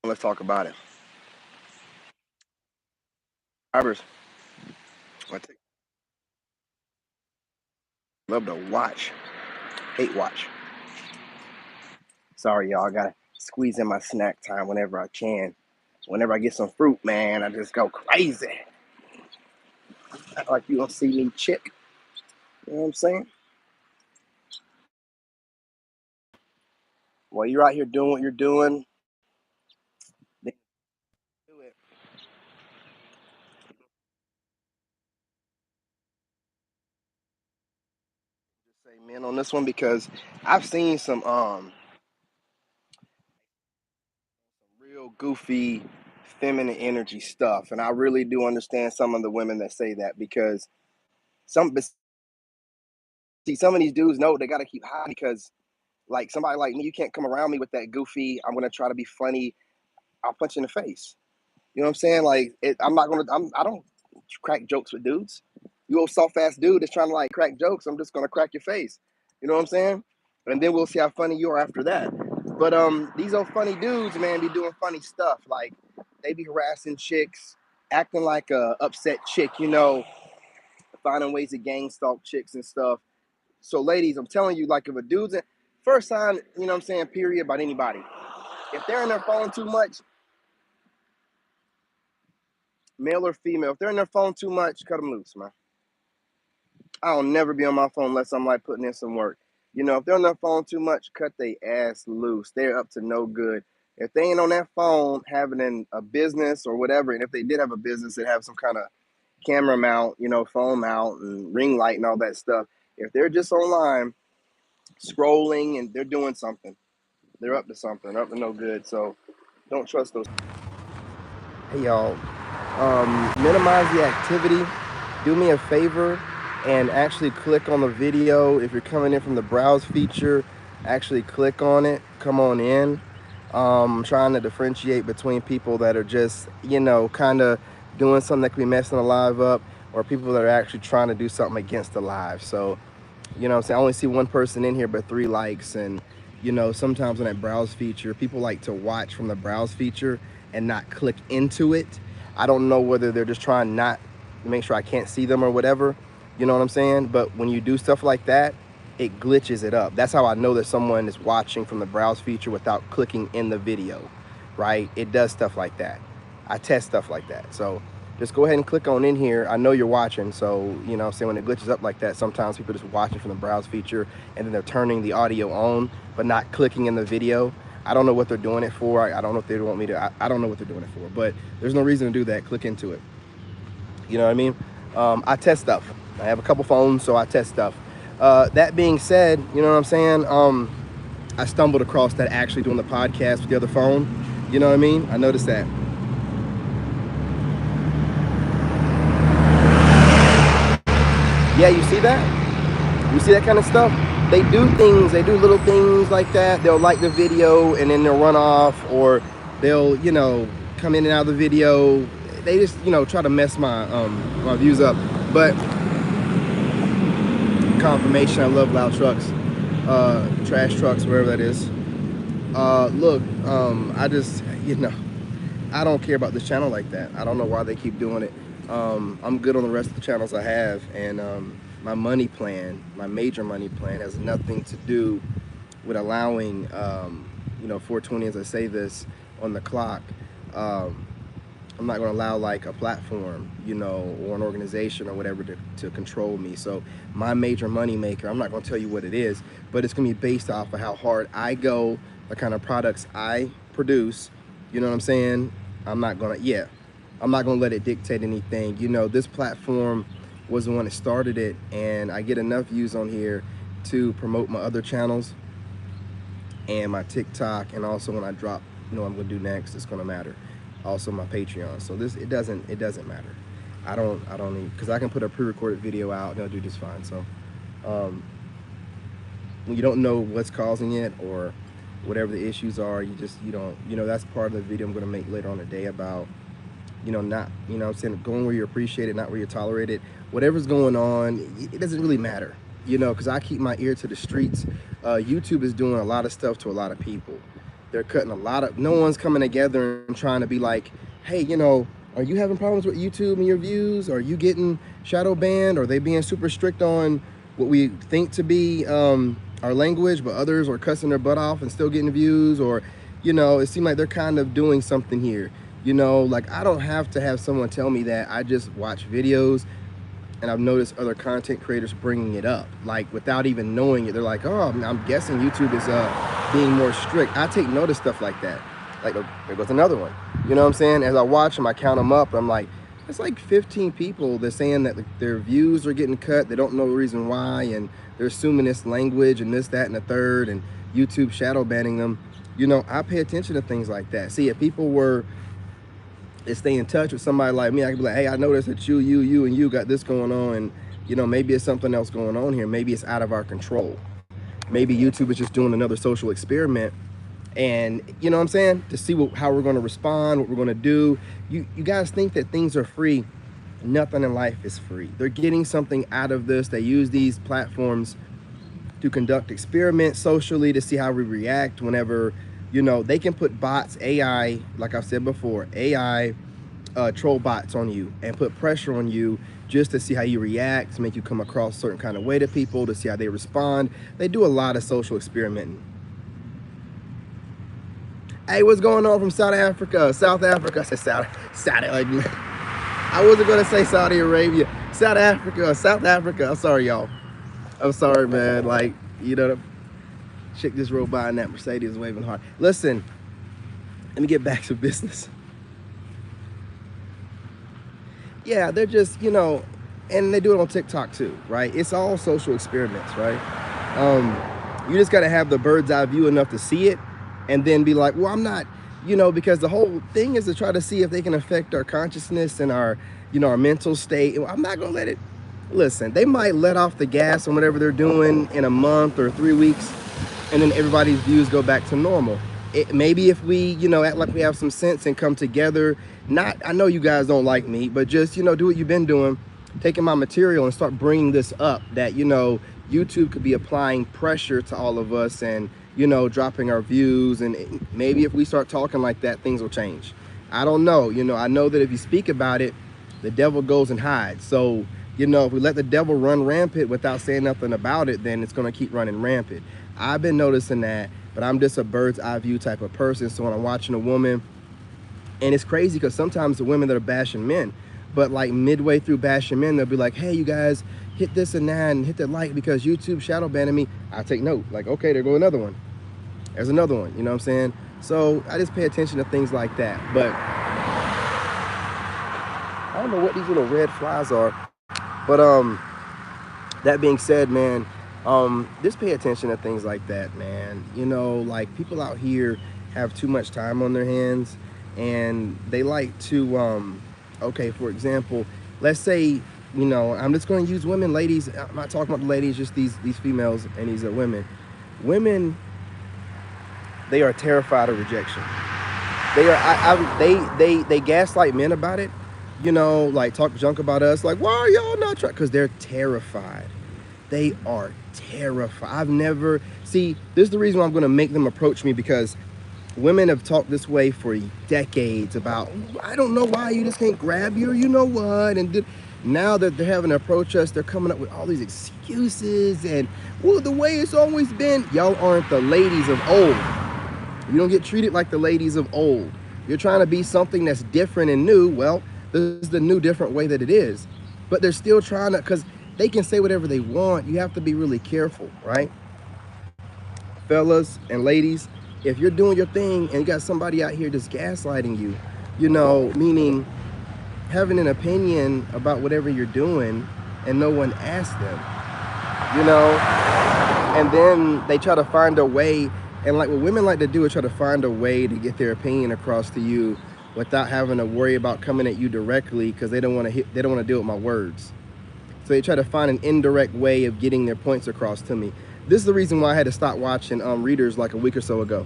Let's talk about it. Drivers, love to watch, hate watch. Sorry, y'all. I gotta squeeze in my snack time whenever I can. Whenever I get some fruit, man, I just go crazy. Act like you don't see me, chick. You know what I'm saying? While you're out here doing what you're doing, then do it. Just say men on this one because I've seen some real goofy feminine energy stuff, and I really do understand some of the women that say that because some see some of these dudes know they got to keep high because like somebody like me, you can't come around me with that goofy. I'm gonna try to be funny. I'll punch you in the face. You know what I'm saying? Like I'm not gonna. I don't crack jokes with dudes. You old soft ass dude that's trying to like crack jokes. I'm just gonna crack your face. You know what I'm saying? And then we'll see how funny you are after that. But these old funny dudes, man, be doing funny stuff. Like they be harassing chicks, acting like a upset chick. Finding ways to gang stalk chicks and stuff. So, ladies, I'm telling you, like if a dude's in, first sign, you know what I'm saying, period, about anybody. If they're in their phone too much, male or female, if they're in their phone too much, cut them loose, man. I'll never be on my phone unless I'm like putting in some work. If they're on their phone too much, cut their ass loose. They're up to no good. If they ain't on that phone having a business or whatever, and if they did have a business that have some kind of camera mount, phone mount and ring light and all that stuff, if they're just online scrolling and they're doing something, they're up to something, up to no good. So don't trust those. Hey y'all, minimize the activity. Do me a favor and actually click on the video. If you're coming in from the browse feature, actually click on it. Come on in. I'm trying to differentiate between people that are just, kind of doing something that could be messing the live up, or people that are actually trying to do something against the live. So, what I'm saying? I only see one person in here, but 3 likes. And, sometimes on that browse feature, people like to watch from the browse feature and not click into it. I don't know whether they're just trying not to make sure I can't see them or whatever. You know what I'm saying? But when you do stuff like that, it glitches it up. That's how I know that someone is watching from the browse feature without clicking in the video, right? It does stuff like that. I test stuff like that. So just go ahead and click on in here. I know you're watching, so say when it glitches up like that, sometimes people just watching from the browse feature and then they're turning the audio on but not clicking in the video. I don't know what they're doing it for. I don't know if they want me to. I don't know what they're doing it for, but there's no reason to do that. Click into it. You know what I mean? I test stuff. I have a couple phones, so I test stuff. That being said, you know what I'm saying? I stumbled across that actually doing the podcast with the other phone. You know what I mean? I noticed that. Yeah, you see that? You see that kind of stuff? They do little things like that. They'll like the video and then they'll run off, or they'll, come in and out of the video. They just, try to mess my views up. But confirmation, I love loud trucks, trash trucks, wherever that is. Look, I just, I don't care about this channel like that. I don't know why they keep doing it. I'm good on the rest of the channels I have, and my money plan, my major money plan, has nothing to do with allowing 420, as I say this, on the clock. I'm not going to allow like a platform, or an organization or whatever to control me. So my major money maker, I'm not going to tell you what it is, but it's going to be based off of how hard I go, the kind of products I produce. You know what I'm saying? I'm not going to let it dictate anything. This platform was the one that started it, and I get enough views on here to promote my other channels and my TikTok, and also when I drop, what I'm going to do next, it's going to matter. Also my Patreon. So it doesn't matter. I don't need, because I can put a pre-recorded video out and it'll do just fine. So when you don't know what's causing it or whatever the issues are, you don't, that's part of the video I'm going to make later on today about, not, I'm saying, going where you're appreciated, not where you're tolerated. Whatever's going on, it doesn't really matter, because I keep my ear to the streets. YouTube is doing a lot of stuff to a lot of people. They're cutting a lot of, no one's coming together and trying to be like, hey, you know, are you having problems with YouTube and your views? Are you getting shadow banned? Are they being super strict on what we think to be our language, but others are cussing their butt off and still getting views? Or, you know, it seems like they're kind of doing something here. You know, like I don't have to have someone tell me that. I just watch videos, and I've noticed other content creators bringing it up, like without even knowing it. They're like, oh, I'm guessing YouTube is being more strict. I take note of stuff like that. Like, there goes another one. You know what I'm saying? As I watch them, I count them up. I'm like, it's like 15 people. They're saying that their views are getting cut. They don't know the reason why, and they're assuming this language and this, that, and the third, and YouTube shadow banning them. You know, I pay attention to things like that. See, if people were to stay in touch with somebody like me, I could be like, hey, I noticed that you got this going on, and you know, maybe it's something else going on here. Maybe it's out of our control. Maybe YouTube is just doing another social experiment, and you know what I'm saying, to see how we're going to respond, what we're going to do. You guys think that things are free. Nothing in life is free. They're getting something out of this. They use these platforms to conduct experiments socially to see how we react whenever, you know, they can put bots, AI, like I've said before, AI troll bots on you and put pressure on you just to see how you react, to make you come across a certain kind of way to people, to see how they respond. They do a lot of social experimenting. Hey, what's going on from South Africa? South Africa. I said Saudi. I wasn't going to say Saudi Arabia. South Africa. I'm sorry, y'all. I'm sorry, man. Like, you know, the chick just rode by in that Mercedes waving hard. Listen, let me get back to business. Yeah, they're just, you know, and they do it on TikTok too, right? It's all social experiments, right? You just got to have the bird's eye view enough to see it and then be like, well, I'm not, you know, because the whole thing is to try to see if they can affect our consciousness and our, you know, our mental state. I'm not going to let it. Listen, they might let off the gas on whatever they're doing in a month or 3 weeks, and then everybody's views go back to normal. Maybe if we, you know, act like we have some sense and come together, I know you guys don't like me, but just, you know, do what you've been doing, taking my material and start bringing this up, that, you know, YouTube could be applying pressure to all of us and, you know, dropping our views. And maybe if we start talking like that, things will change. I don't know. You know, I know that if you speak about it, the devil goes and hides. So, you know, if we let the devil run rampant without saying nothing about it, then it's going to keep running rampant. I've been noticing that, but I'm just a bird's eye view type of person. So when I'm watching a woman, and it's crazy because sometimes the women that are bashing men, but like midway through bashing men, they'll be like, hey, you guys hit this and that and hit that like because YouTube shadow banning me. I take note, like, okay, there go another one. There's another one, you know what I'm saying? So I just pay attention to things like that. But I don't know what these little red flies are. But that being said, man, just pay attention to things like that, man. You know, like people out here have too much time on their hands, and they like to, okay, for example, let's say, you know, I'm just going to use women, ladies. I'm not talking about the ladies, just these females and these are women. Women, they are terrified of rejection. They are, they gaslight men about it. You know, like talk junk about us, like, why are y'all not trying? Because they're terrified. They are terrified. I've never, see, this is the reason why I'm going to make them approach me, because women have talked this way for decades about, I don't know why you just can't grab your, you know what, and now that they're having to approach us, they're coming up with all these excuses and, well, the way it's always been. Y'all aren't the ladies of old. You don't get treated like the ladies of old. You're trying to be something that's different and new. Well, this is the new different way that it is, but they're still trying to, because they can say whatever they want. You have to be really careful, right? Fellas and ladies, if you're doing your thing and you got somebody out here just gaslighting you, you know, meaning having an opinion about whatever you're doing and no one asked them, you know, and then they try to find a way, and like what women like to do is try to find a way to get their opinion across to you without having to worry about coming at you directly, because they don't want to deal with my words. So they try to find an indirect way of getting their points across to me. This is the reason why I had to stop watching readers like a week or so ago.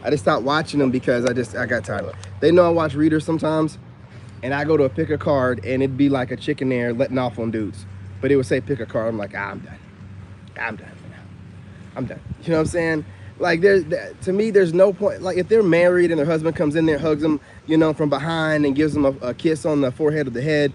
I just stopped watching them because I got tired. They know I watch readers sometimes, and I go to pick a card and it'd be like a chicken there letting off on dudes, but it would say pick a card. I'm like, I'm done. I'm done. You know what I'm saying? Like to me, there's no point. Like if they're married and their husband comes in there, hugs them, you know, from behind and gives them a kiss on the forehead of the head,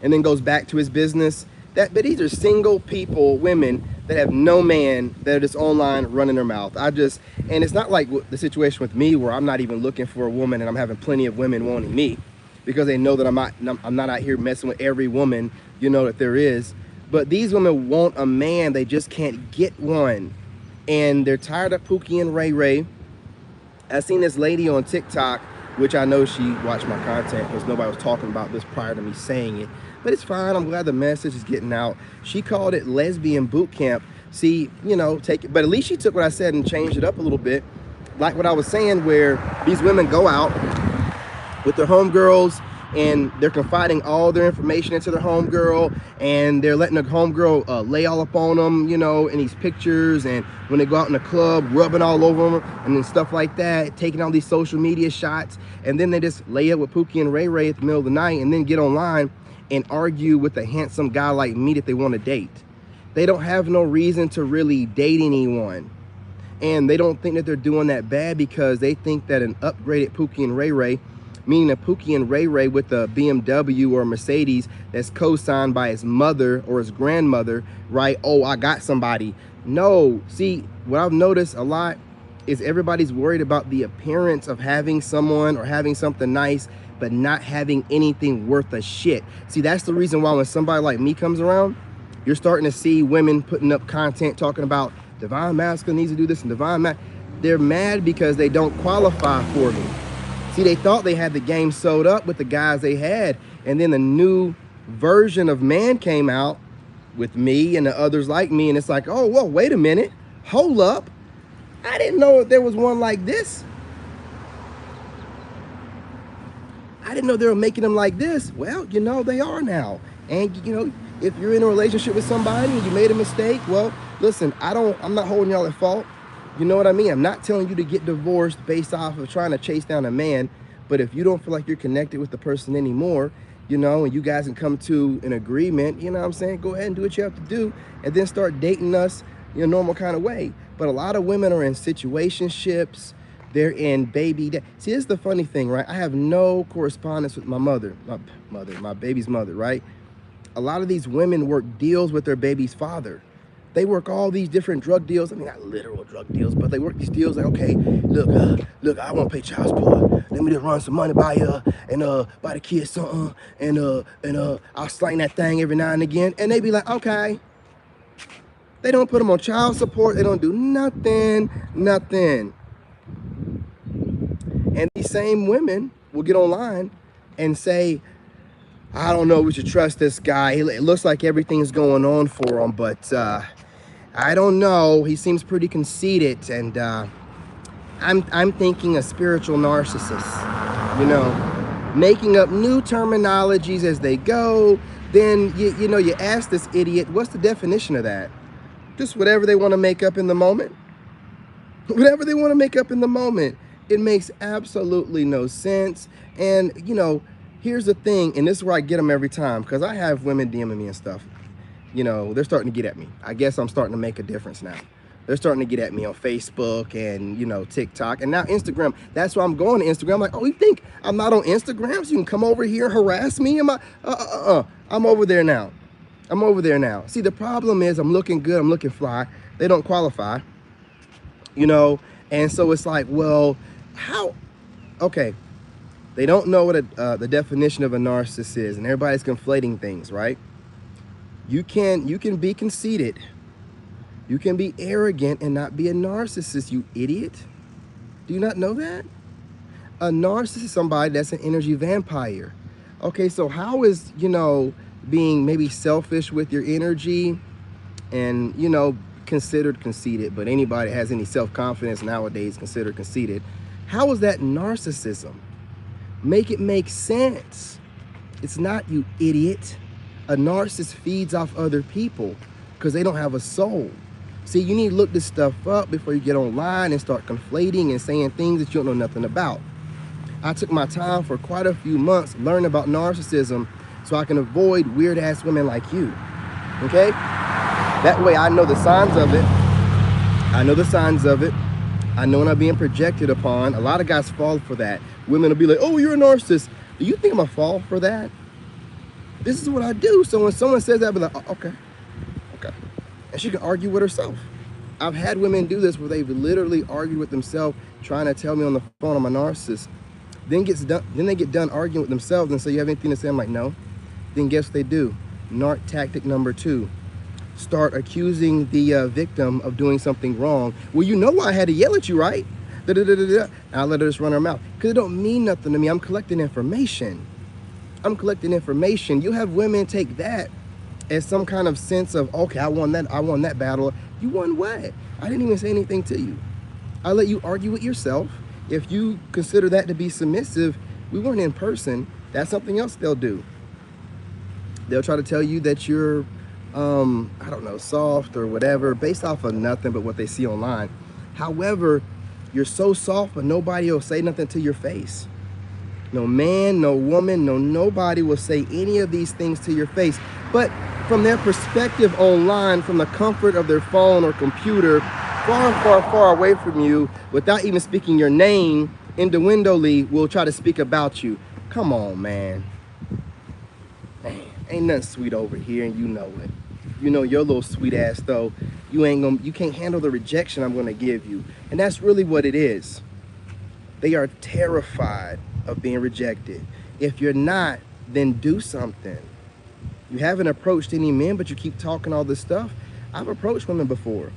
and then goes back to his business. But these are single people, women that have no man, that are just online running their mouth. And it's not like the situation with me where I'm not even looking for a woman and I'm having plenty of women wanting me, because they know that I'm not out here messing with every woman, you know, that there is. But these women want a man, they just can't get one. And they're tired of Pookie and Ray Ray. I seen this lady on TikTok, which I know she watched my content because nobody was talking about this prior to me saying it. But it's fine. I'm glad the message is getting out. She called it lesbian boot camp. See, you know, take it. But at least she took what I said and changed it up a little bit. Like what I was saying, where these women go out with their homegirls and they're confiding all their information into their homegirl, and they're letting the homegirl lay all up on them, you know, in these pictures, and when they go out in the club, rubbing all over them, and then stuff like that, taking all these social media shots, and then they just lay up with Pookie and Ray Ray at the middle of the night, and then get online and argue with a handsome guy like me that they want to date. They don't have no reason to really date anyone. And they don't think that they're doing that bad because they think that an upgraded Pookie and Ray Ray, meaning a Pookie and Ray Ray with a BMW or a Mercedes that's co-signed by his mother or his grandmother, right? Oh, I got somebody. No, see, what I've noticed a lot is everybody's worried about the appearance of having someone or having something nice, but not having anything worth a shit. See, that's the reason why when somebody like me comes around, you're starting to see women putting up content talking about divine masculine needs to do this and divine masculine. They're mad because they don't qualify for me. See, they thought they had the game sewed up with the guys they had, and then the new version of man came out with me and the others like me, and it's like, oh, well, wait a minute, hold up. I didn't know there was one like this. I didn't know they were making them like this. Well, you know, they are now. And, you know, if you're in a relationship with somebody and you made a mistake, well, listen, I'm not holding y'all at fault. You know what I mean? I'm not telling you to get divorced based off of trying to chase down a man. But if you don't feel like you're connected with the person anymore, you know, and you guys can come to an agreement, you know what I'm saying? Go ahead and do what you have to do and then start dating us in a normal kind of way. But a lot of women are in situationships. They're in baby. See, this is the funny thing, right? I have no correspondence with my mother, my baby's mother, right? A lot of these women work deals with their baby's father. They work all these different drug deals. I mean, not literal drug deals, but they work these deals like, okay, look, I want to pay child support. Let me just run some money by buy the kids something, and I'll slang that thing every now and again. And they be like, okay. They don't put them on child support. They don't do nothing. And these same women will get online and say, I don't know, we should trust this guy. It looks like everything's going on for him, but I don't know. He seems pretty conceited, and I'm thinking a spiritual narcissist, you know, making up new terminologies as they go. Then, you know, you ask this idiot, what's the definition of that? Just whatever they want to make up in the moment. Whatever they want to make up in the moment. It makes absolutely no sense. And, you know, here's the thing, and this is where I get them every time, because I have women DMing me and stuff. You know, they're starting to get at me. I guess I'm starting to make a difference now. They're starting to get at me on Facebook and, you know, TikTok, and now Instagram. That's why I'm going to Instagram. I'm like, oh, you think I'm not on Instagram so you can come over here and harass me? Am I? I'm over there now. I'm over there now. See, the problem is I'm looking good. I'm looking fly. They don't qualify, you know, and so it's like, well, how? Okay. They don't know what the definition of a narcissist is, and everybody's conflating things, right? You can be conceited. You can be arrogant and not be a narcissist, you idiot. Do you not know that? A narcissist is somebody that's an energy vampire. Okay, so how is, you know, being maybe selfish with your energy and, you know, considered conceited, but anybody that has any self-confidence nowadays considered conceited. How is that narcissism? Make it make sense. It's not, you idiot. A narcissist feeds off other people because they don't have a soul. See, you need to look this stuff up before you get online and start conflating and saying things that you don't know nothing about. I took my time for quite a few months learning about narcissism so I can avoid weird-ass women like you, okay? That way I know the signs of it. I know the signs of it. I know when I'm being projected upon. A lot of guys fall for that. Women will be like, oh, you're a narcissist. Do you think I'm gonna fall for that? This is what I do. So when someone says that, I'll be like, oh, okay, okay. And she can argue with herself. I've had women do this where they've literally argued with themselves, trying to tell me on the phone I'm a narcissist. Then they get done arguing with themselves and say, you have anything to say? I'm like, no. Then guess what they do? Narc tactic number 2. Start accusing the victim of doing something wrong. Well, you know why I had to yell at you, right? Da, da, da, da, da. And I let her just run her mouth. Because it don't mean nothing to me. I'm collecting information. You have women take that as some kind of sense of, okay, I won that battle. You won what? I didn't even say anything to you. I let you argue with yourself. If you consider that to be submissive, we weren't in person. That's something else they'll do. They'll try to tell you that you're, I don't know, soft or whatever, based off of nothing but what they see online. However, you're so soft, but nobody will say nothing to your face. No man, no woman, nobody will say any of these things to your face. But from their perspective online, from the comfort of their phone or computer, far, far, far away from you, without even speaking your name, innuendally will try to speak about you. Come on, man. Man, ain't nothing sweet over here, and you know it. You know your little sweet ass though. You can't handle the rejection I'm gonna give you. And that's really what it is. They are terrified of being rejected. If you're not, then do something. You haven't approached any men, but you keep talking all this stuff. I've approached women before.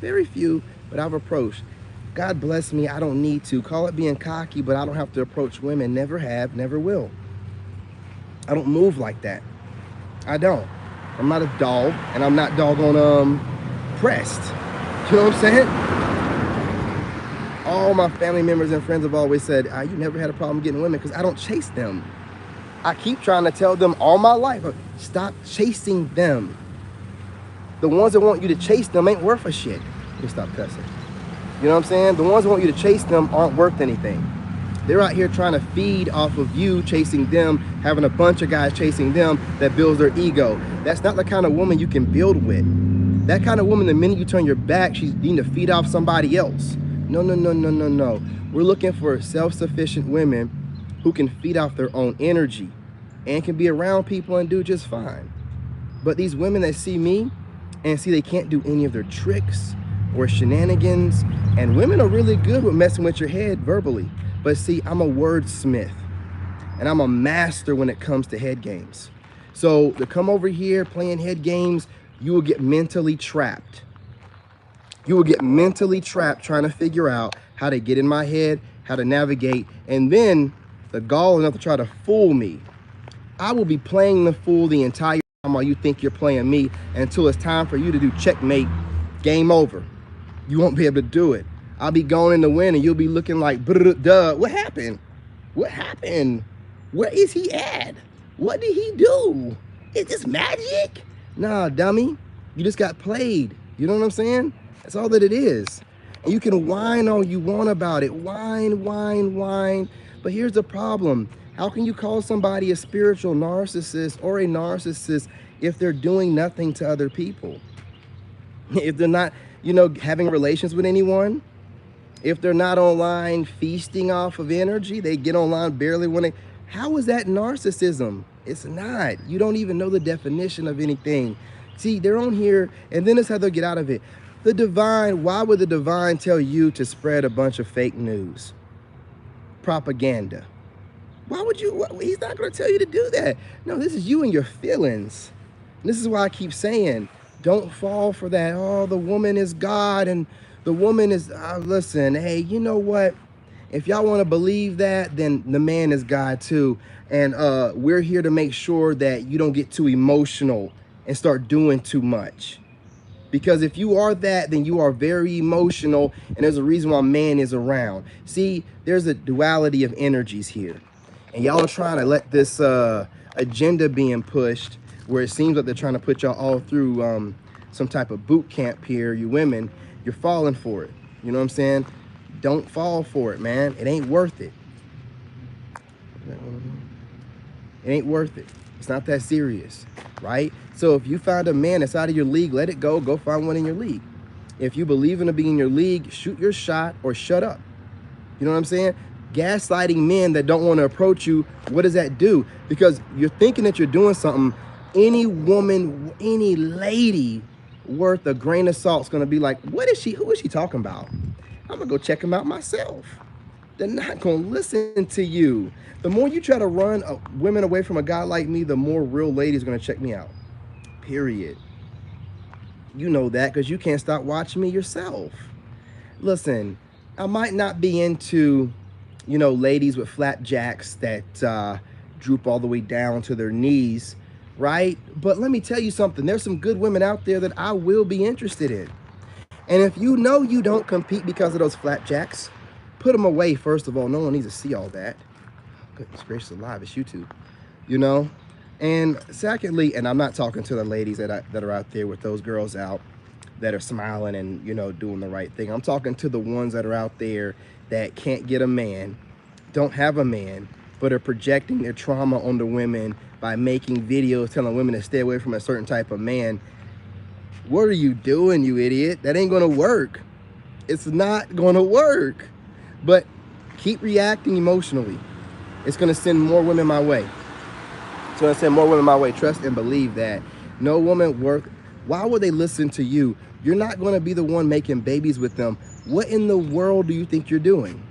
Very few, but I've approached. God bless me, I don't need to. Call it being cocky, but I don't have to approach women. Never have, never will. I don't move like that. I don't. I'm not a dog, and I'm not doggone pressed. You know what I'm saying? All my family members and friends have always said, you never had a problem getting women, because I don't chase them. I keep trying to tell them all my life, stop chasing them. The ones that want you to chase them ain't worth a shit. You stop cussing. You know what I'm saying? The ones that want you to chase them aren't worth anything. They're out here trying to feed off of you chasing them, having a bunch of guys chasing them that builds their ego. That's not the kind of woman you can build with. That kind of woman, the minute you turn your back, she's needing to feed off somebody else. No, no, no, no, no, no. We're looking for self-sufficient women who can feed off their own energy and can be around people and do just fine. But these women that see me and see they can't do any of their tricks or shenanigans, and women are really good with messing with your head verbally. But see, I'm a wordsmith, and I'm a master when it comes to head games. So to come over here playing head games, you will get mentally trapped. You will get mentally trapped trying to figure out how to get in my head, how to navigate, and then the gall enough to try to fool me. I will be playing the fool the entire time while you think you're playing me, until it's time for you to do checkmate, game over. You won't be able to do it. I'll be going in the wind and you'll be looking like, duh, what happened? What happened? Where is he at? What did he do? Is this magic? Nah, dummy. You just got played. You know what I'm saying? That's all that it is. And you can whine all you want about it. Whine, whine, whine. But here's the problem. How can you call somebody a spiritual narcissist or a narcissist if they're doing nothing to other people? If they're not, having relations with anyone? If they're not online feasting off of energy, they get online barely when they... How is that narcissism? It's not. You don't even know the definition of anything. See, they're on here, and then it's how they'll get out of it. The divine, why would the divine tell you to spread a bunch of fake news? Propaganda. Why would you? He's not going to tell you to do that. No, this is you and your feelings. And this is why I keep saying, don't fall for that. Oh, the woman is God, and the woman is, listen, hey, you know what? If y'all want to believe that, then the man is God too. And we're here to make sure that you don't get too emotional and start doing too much. Because if you are that, then you are very emotional, and there's a reason why man is around. See, there's a duality of energies here. And y'all are trying to let this agenda being pushed, where it seems like they're trying to put y'all all through some type of boot camp here. You women, you're falling for it. You know what I'm saying? Don't fall for it, man. It ain't worth it. It ain't worth it. It's not that serious, right? So if you find a man that's out of your league, let it go. Go find one in your league. If you believe in to be in your league, shoot your shot or shut up. You know what I'm saying? Gaslighting men that don't want to approach you, what does that do? Because you're thinking that you're doing something. Any woman, any lady worth a grain of salt is going to be like, what is she? Who is she talking about? I'm going to go check him out myself. They're not going to listen to you. The more you try to run women away from a guy like me, the more real ladies are going to check me out. Period. You know that because you can't stop watching me yourself. Listen, I might not be into, ladies with flapjacks that droop all the way down to their knees, right? But let me tell you something. There's some good women out there that I will be interested in. And if you know you don't compete because of those flapjacks, put them away, first of all. No one needs to see all that. Goodness gracious alive, it's YouTube, you know? And secondly, and I'm not talking to the ladies that are out there with those girls out that are smiling and, doing the right thing. I'm talking to the ones that are out there that can't get a man, don't have a man, but are projecting their trauma on the women by making videos telling women to stay away from a certain type of man. What are you doing, you idiot? That ain't gonna work. It's not gonna work. But keep reacting emotionally. It's gonna send more women my way. It's gonna send more women my way. Trust and believe that. No woman worth, why would they listen to you? You're not gonna be the one making babies with them. What in the world do you think you're doing?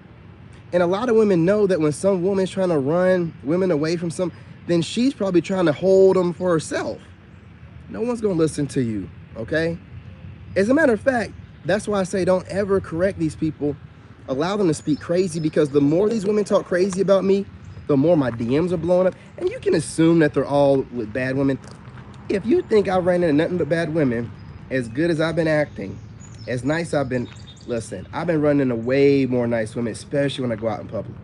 And a lot of women know that when some woman's trying to run women away from some, then she's probably trying to hold them for herself. No one's gonna listen to you, okay? As a matter of fact, that's why I say don't ever correct these people. Allow them to speak crazy, because the more these women talk crazy about me, the more my DMs are blowing up. And you can assume that they're all with bad women. If you think I ran into nothing but bad women, as good as I've been acting, as nice I've been, listen, I've been running into way more nice women, especially when I go out in public,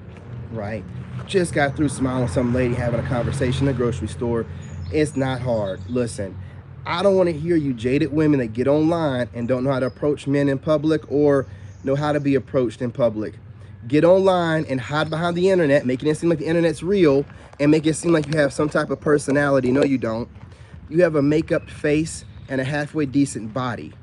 right? Just got through smiling with some lady having a conversation in the grocery store. It's not hard. Listen, I don't want to hear you jaded women that get online and don't know how to approach men in public or know how to be approached in public. Get online and hide behind the internet, making it seem like the internet's real and make it seem like you have some type of personality. No, you don't. You have a makeup face and a halfway decent body.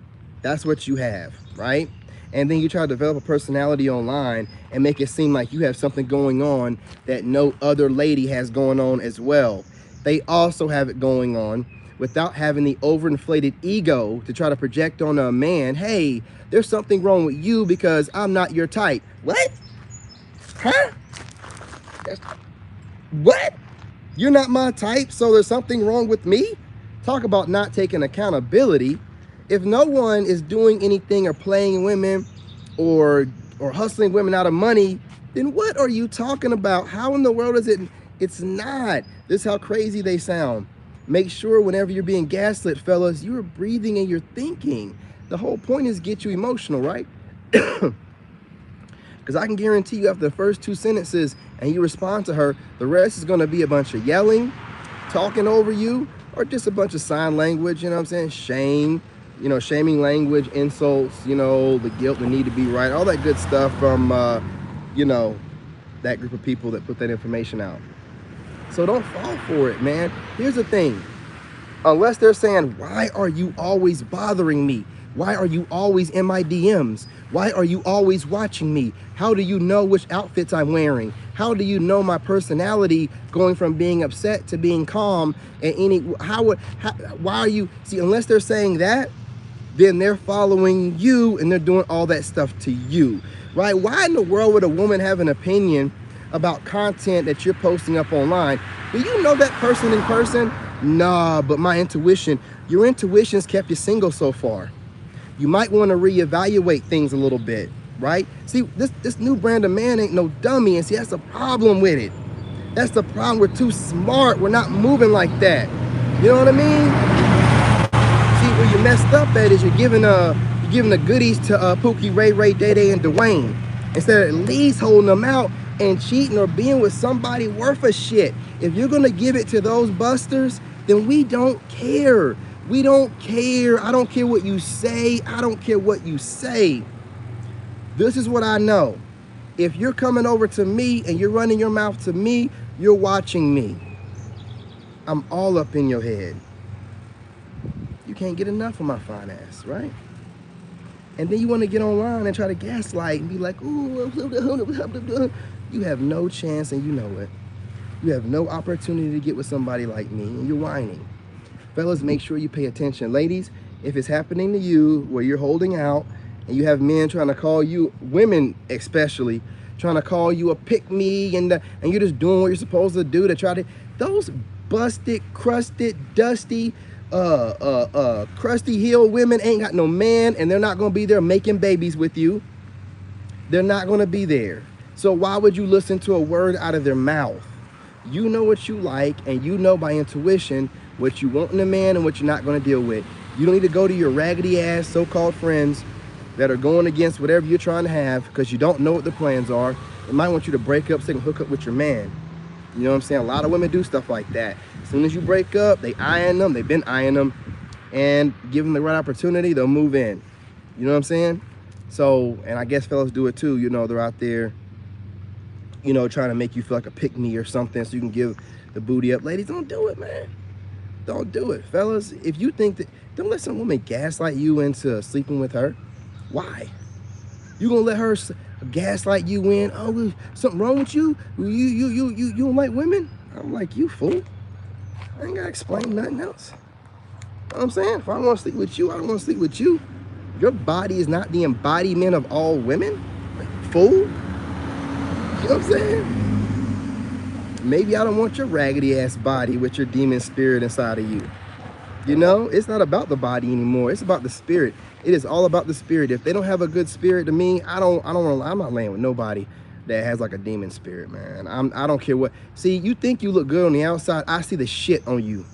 That's what you have, right? And then you try to develop a personality online and make it seem like you have something going on that no other lady has going on as well. They also have it going on without having the overinflated ego to try to project on a man, hey, there's something wrong with you because I'm not your type. What? Huh? What? You're not my type, so there's something wrong with me? Talk about not taking accountability. If no one is doing anything or playing women or hustling women out of money, then what are you talking about? How in the world is it? It's not. This is how crazy they sound. Make sure whenever you're being gaslit, fellas, you're breathing and you're thinking. The whole point is get you emotional, right? Because I can guarantee you after the first 2 sentences and you respond to her, the rest is going to be a bunch of yelling, talking over you, or just a bunch of sign language, you know what I'm saying? Shame, shaming language, insults, the guilt, the need to be right, all that good stuff from, that group of people that put that information out. So don't fall for it, man. Here's the thing. Unless they're saying, why are you always bothering me? Why are you always in my DMs? Why are you always watching me? How do you know which outfits I'm wearing? How do you know my personality going from being upset to being calm? And why are you, see, unless they're saying that, then they're following you and they're doing all that stuff to you, right? Why in the world would a woman have an opinion about content that you're posting up online? Do you know that person in person? Nah, but my intuition, your intuition's kept you single so far. You might want to reevaluate things a little bit, right? See, this new brand of man ain't no dummy, and see, that's the problem with it. That's the problem. We're too smart. We're not moving like that. You know what I mean? See, where you messed up at is you're giving the goodies to Pookie, Ray, Day, and Dwayne, instead of at least holding them out and cheating or being with somebody worth a shit. If you're gonna give it to those busters, then we don't care. We don't care. I don't care what you say. I don't care what you say. This is what I know. If you're coming over to me and you're running your mouth to me, you're watching me. I'm all up in your head. You can't get enough of my fine ass, right? And then you want to get online and try to gaslight and be like, ooh, you have no chance and you know it. You have no opportunity to get with somebody like me and you're whining. Fellas, make sure you pay attention. Ladies, if it's happening to you where you're holding out and you have men trying to call you, women especially, trying to call you a pick-me and you're just doing what you're supposed to do to try to, those busted, crusted, dusty, crusty heel women ain't got no man and they're not going to be there making babies with you. They're not going to be there. So why would you listen to a word out of their mouth? You know what you like, and you know by intuition what you want in a man and what you're not going to deal with. You don't need to go to your raggedy ass so-called friends that are going against whatever you're trying to have because you don't know what the plans are. They might want you to break up so they can hook up with your man. You know what I'm saying? A lot of women do stuff like that. As soon as you break up, they eyeing them. They've been eyeing them, and give them the right opportunity, they'll move in. You know what I'm saying? So, and I guess fellas do it too. You know, they're out there, you know, trying to make you feel like a pick-me or something so you can give the booty up. Ladies, don't do it, man. Don't do it. Fellas, if you think that, don't let some woman gaslight you into sleeping with her. Why? You gonna let her gaslight you in? Oh, something wrong with you? You don't like women? I'm like, you fool. I ain't gotta explain nothing else. You know what I'm saying? If I want to sleep with you, I don't want to sleep with you. Your body is not the embodiment of all women. Like, fool. You know what I'm saying? Maybe I don't want your raggedy ass body with your demon spirit inside of you. You know, it's not about the body anymore. It's about the spirit. It is all about the spirit. If they don't have a good spirit to me, I'm not laying with nobody that has like a demon spirit, man. I don't care what. See, you think you look good on the outside. I see the shit on you.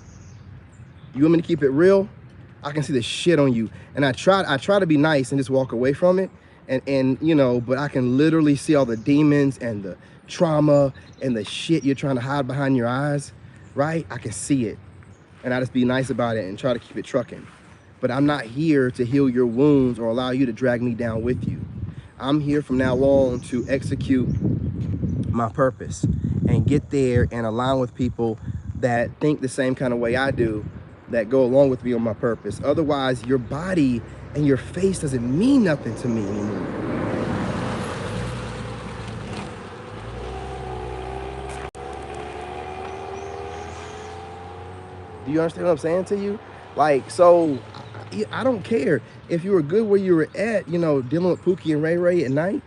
You want me to keep it real? I can see the shit on you. And I try to be nice and just walk away from it. And you know, but I can literally see all the demons and the trauma and the shit you're trying to hide behind your eyes, right? I can see it. And I just be nice about it and try to keep it trucking. But I'm not here to heal your wounds or allow you to drag me down with you. I'm here from now on to execute my purpose and get there and align with people that think the same kind of way I do, that go along with me on my purpose. Otherwise, your body and your face doesn't mean nothing to me anymore. Do you understand what I'm saying to you? Like, so I don't care if you were good where you were at, you know, dealing with Pookie and Ray Ray at night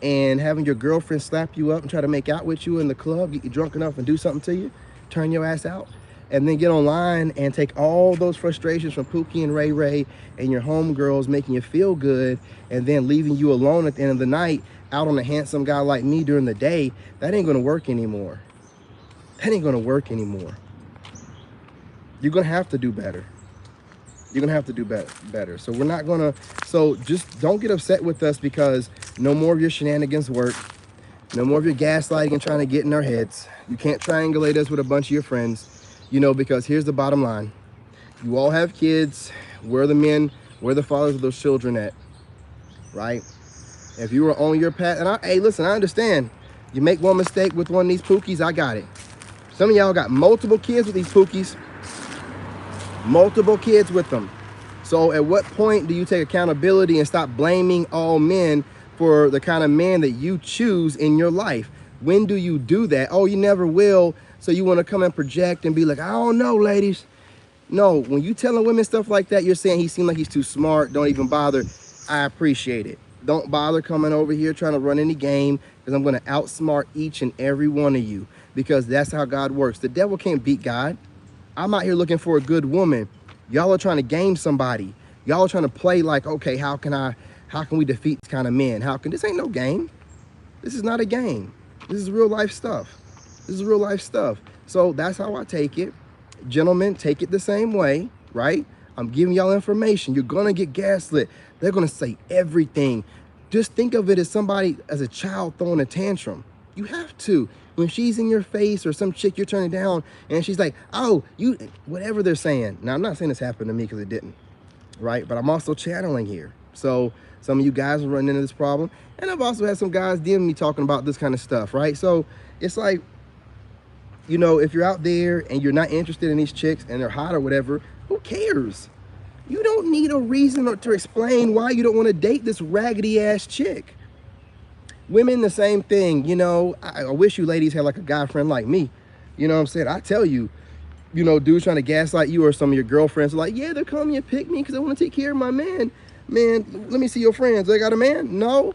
and having your girlfriend slap you up and try to make out with you in the club, get you drunk enough and do something to you, turn your ass out, and then get online and take all those frustrations from Pookie and Ray Ray and your homegirls making you feel good and then leaving you alone at the end of the night out on a handsome guy like me during the day. That ain't gonna work anymore. That ain't gonna work anymore. You're gonna have to do better. You're gonna have to do better. So we're not gonna, so just don't get upset with us because no more of your shenanigans work. No more of your gaslighting and trying to get in our heads. You can't triangulate us with a bunch of your friends, you know, because here's the bottom line. You all have kids. We're the men, we're the fathers of those children at, right? If you were on your path, and hey, listen, I understand. You make one mistake with one of these Pookies, I got it. Some of y'all got multiple kids with these Pookies. Multiple kids with them. So at what point do you take accountability and stop blaming all men for the kind of man that you choose in your life? When do you do that? Oh, you never will. So you want to come and project and be like, I don't know, ladies. No, when you telling women stuff like that, you're saying he seemed like he's too smart. Don't even bother. I appreciate it. Don't bother coming over here trying to run any game because I'm going to outsmart each and every one of you because that's how God works. The devil can't beat God. I'm out here looking for a good woman. Y'all are trying to game somebody. Y'all are trying to play like, okay, how can we defeat this kind of men? This ain't no game. This is not a game. This is real life stuff. This is real life stuff. So that's how I take it. Gentlemen, take it the same way, right? I'm giving y'all information. You're gonna get gaslit. They're gonna say everything. Just think of it as somebody, as a child throwing a tantrum. You have to. When she's in your face or some chick you're turning down and she's like, oh, you, whatever they're saying. Now, I'm not saying this happened to me because it didn't, right? But I'm also channeling here. So some of you guys are running into this problem. And I've also had some guys DM me talking about this kind of stuff, right? So it's like, you know, if you're out there and you're not interested in these chicks and they're hot or whatever, who cares? You don't need a reason to explain why you don't want to date this raggedy ass chick. Women, the same thing. You know, I wish you ladies had like a guy friend like me. You know what I'm saying? I tell you, you know, dudes trying to gaslight you, or some of your girlfriends are like, yeah, they're calling me and pick me because I want to take care of my man. Man, let me see your friends. They got a man? No.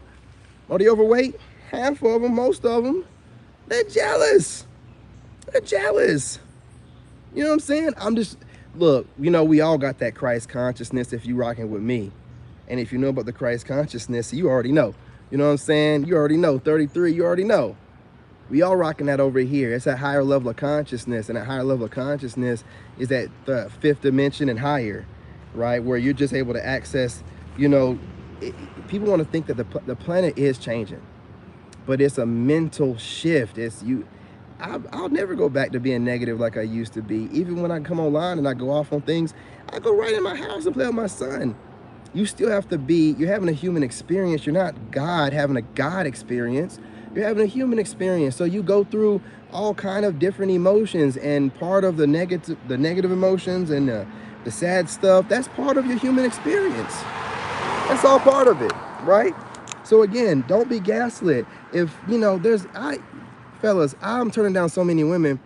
Are they overweight? Half of them, most of them. They're jealous. They're jealous. You know what I'm saying? I'm just, look, you know, we all got that Christ consciousness if you rocking with me. And if you know about the Christ consciousness, you already know. You know what I'm saying? You already know. 33, you already know. We all rocking that over here. It's a higher level of consciousness, and that higher level of consciousness is at the fifth dimension and higher, right? Where you're just able to access, you know, people want to think that the planet is changing, but it's a mental shift. It's you. I'll never go back to being negative like I used to be. Even when I come online and I go off on things, I go right in my house and play with my son. You still have to be, you're having a human experience. You're not God having a God experience. You're having a human experience. So you go through all kind of different emotions, and part of the negative emotions and the sad stuff, that's part of your human experience. That's all part of it, right? So again, don't be gaslit. If, you know, fellas, I'm turning down so many women,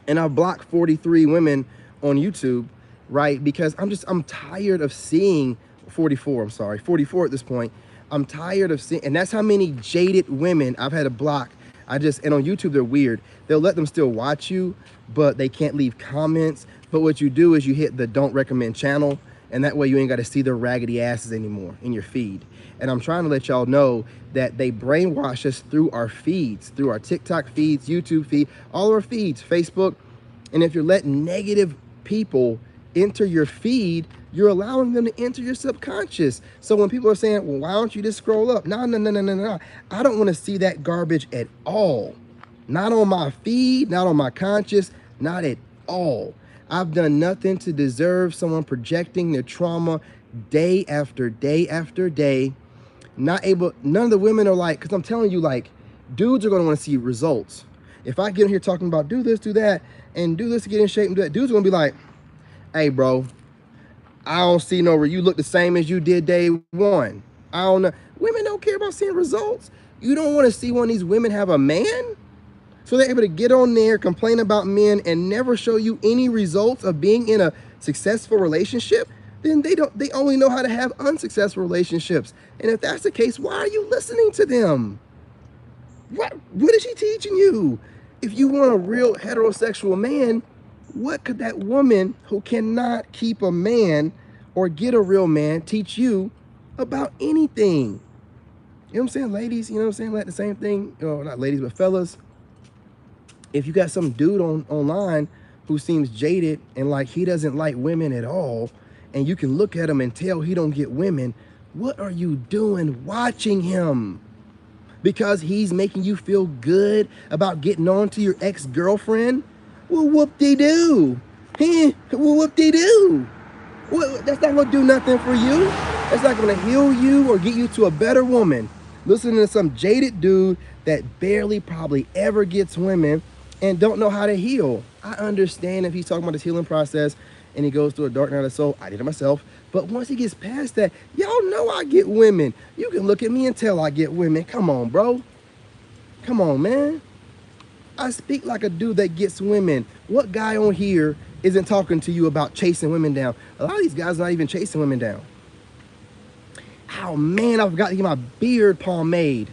and I've blocked 43 women on YouTube, right? Because I'm tired of seeing 44, I'm sorry, 44 at this point. I'm tired of seeing, and that's how many jaded women I've had to block. And on YouTube, they're weird. They'll let them still watch you, but they can't leave comments. But what you do is you hit the don't recommend channel, and that way you ain't got to see their raggedy asses anymore in your feed. And I'm trying to let y'all know that they brainwash us through our feeds, through our TikTok feeds, YouTube feed, all of our feeds, Facebook. And if you're letting negative people enter your feed, you're allowing them to enter your subconscious. So when people are saying, well, why don't you just scroll up? No. I don't want to see that garbage at all. Not on my feed, not on my conscious, not at all. I've done nothing to deserve someone projecting their trauma day after day after day. None of the women are like, because I'm telling you, like, dudes are going to want to see results. If I get in here talking about do this, do that, and do this to get in shape and do that, dudes are going to be like, hey, bro, I don't see no, you look the same as you did day one. I don't know. Women don't care about seeing results. You don't want to see one of these women have a man? So they're able to get on there, complain about men, and never show you any results of being in a successful relationship? Then they only know how to have unsuccessful relationships. And if that's the case, why are you listening to them? What is she teaching you? If you want a real heterosexual man, what could that woman who cannot keep a man or get a real man teach you about anything? You know what I'm saying, ladies? You know what I'm saying? Like the same thing, not ladies, but fellas. If you got some dude online who seems jaded and like he doesn't like women at all, and you can look at him and tell he don't get women, what are you doing watching him? Because he's making you feel good about getting on to your ex-girlfriend? Well, whoop-de-doo. Well, whoop-de-doo. Well, that's not going to do nothing for you. That's not going to heal you or get you to a better woman. Listening to some jaded dude that barely probably ever gets women and don't know how to heal. I understand if he's talking about his healing process and he goes through a dark night of the soul. I did it myself. But once he gets past that, y'all know I get women. You can look at me and tell I get women. Come on, bro. Come on, man. I speak like a dude that gets women. What guy on here isn't talking to you about chasing women down? A lot of these guys are not even chasing women down. Oh, man, I forgot to get my beard pomade.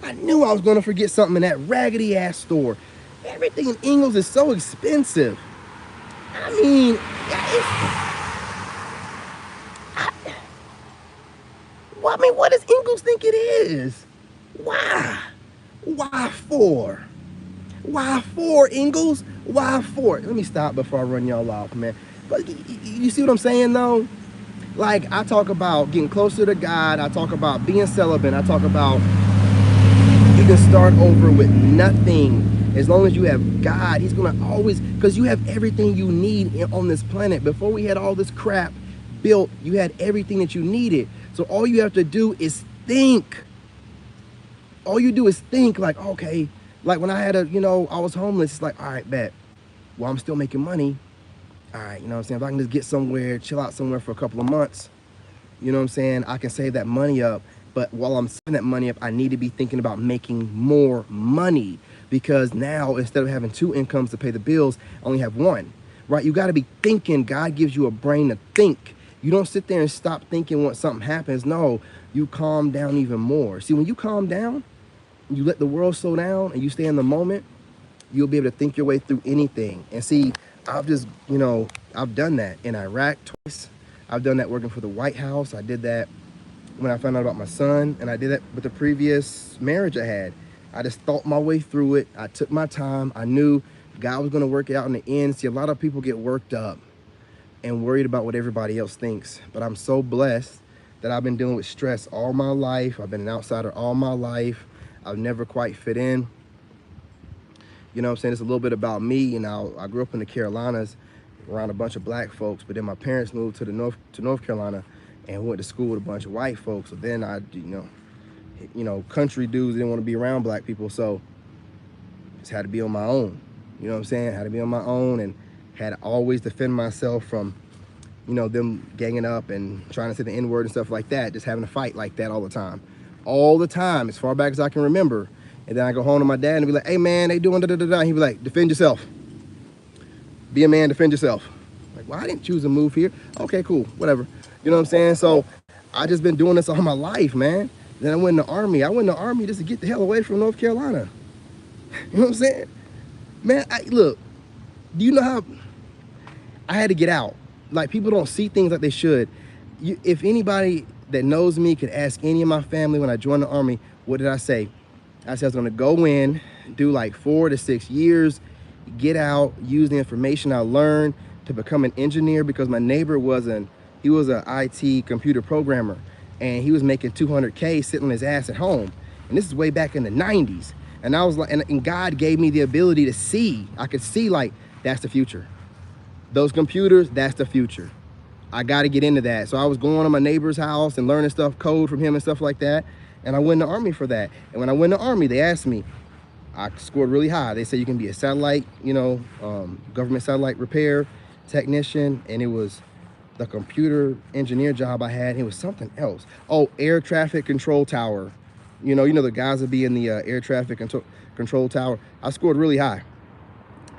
I knew I was going to forget something in that raggedy-ass store. Everything in Ingles is so expensive. I mean, what does Ingles think it is? Why? Why for? Why for, Ingles? Why for? Let me stop before I run y'all off, man. But you see what I'm saying, though? Like, I talk about getting closer to God. I talk about being celibate. I talk about you can start over with nothing. As long as you have God, he's going to always, because you have everything you need on this planet. Before we had all this crap built, you had everything that you needed. So all you have to do is think. All you do is think like, okay, like when I had I was homeless, it's like, all right, bet. Well, I'm still making money. All right, you know what I'm saying? If I can just get somewhere, chill out somewhere for a couple of months, you know what I'm saying? I can save that money up. But while I'm saving that money up, I need to be thinking about making more money, because now instead of having two incomes to pay the bills, I only have one, right? You got to be thinking. God gives you a brain to think. You don't sit there and stop thinking once something happens. No, you calm down even more. See, when you calm down, you let the world slow down and you stay in the moment, you'll be able to think your way through anything. And see, I've just, I've done that in Iraq twice. I've done that working for the White House. I did that when I found out about my son, and I did that with the previous marriage I had. I just thought my way through it. I took my time. I knew God was going to work it out in the end. See, a lot of people get worked up and worried about what everybody else thinks. But I'm so blessed that I've been dealing with stress all my life. I've been an outsider all my life. I've never quite fit in. You know what I'm saying? It's a little bit about me. You know, I grew up in the Carolinas around a bunch of black folks, but then my parents moved to North Carolina and went to school with a bunch of white folks. So then I, country dudes didn't want to be around black people, so just had to be on my own. You know what I'm saying? Had to be on my own and had to always defend myself from, them ganging up and trying to say the N-word and stuff like that, just having to fight like that all the time. All the time, as far back as I can remember. And then I go home to my dad and be like, hey man, they doing da-da-da-da. He'd be like, defend yourself. Be a man, defend yourself. Like, well, I didn't choose to move here. Okay, cool, whatever. You know what I'm saying? So I just been doing this all my life, man. Then I went in the Army. I went in the Army just to get the hell away from North Carolina. You know what I'm saying? Man, look, do you know how I had to get out? Like, people don't see things like they should. If anybody that knows me could ask any of my family when I joined the Army, what did I say? I said I was gonna go in, do like 4 to 6 years, get out, use the information I learned to become an engineer, because my neighbor was an IT computer programmer, and he was making 200K sitting on his ass at home. And this is way back in the 90s. And I was like, and God gave me the ability to see. I could see, like, that's the future. Those computers, that's the future. I got to get into that. So I was going to my neighbor's house and learning stuff, code from him and stuff like that. And I went in the Army for that. And when I went in the Army, they asked me, I scored really high. They said you can be a satellite, government satellite repair technician. And it was the computer engineer job I had. It was something else. Oh, air traffic control tower. You know the guys that be in the air traffic control tower. I scored really high.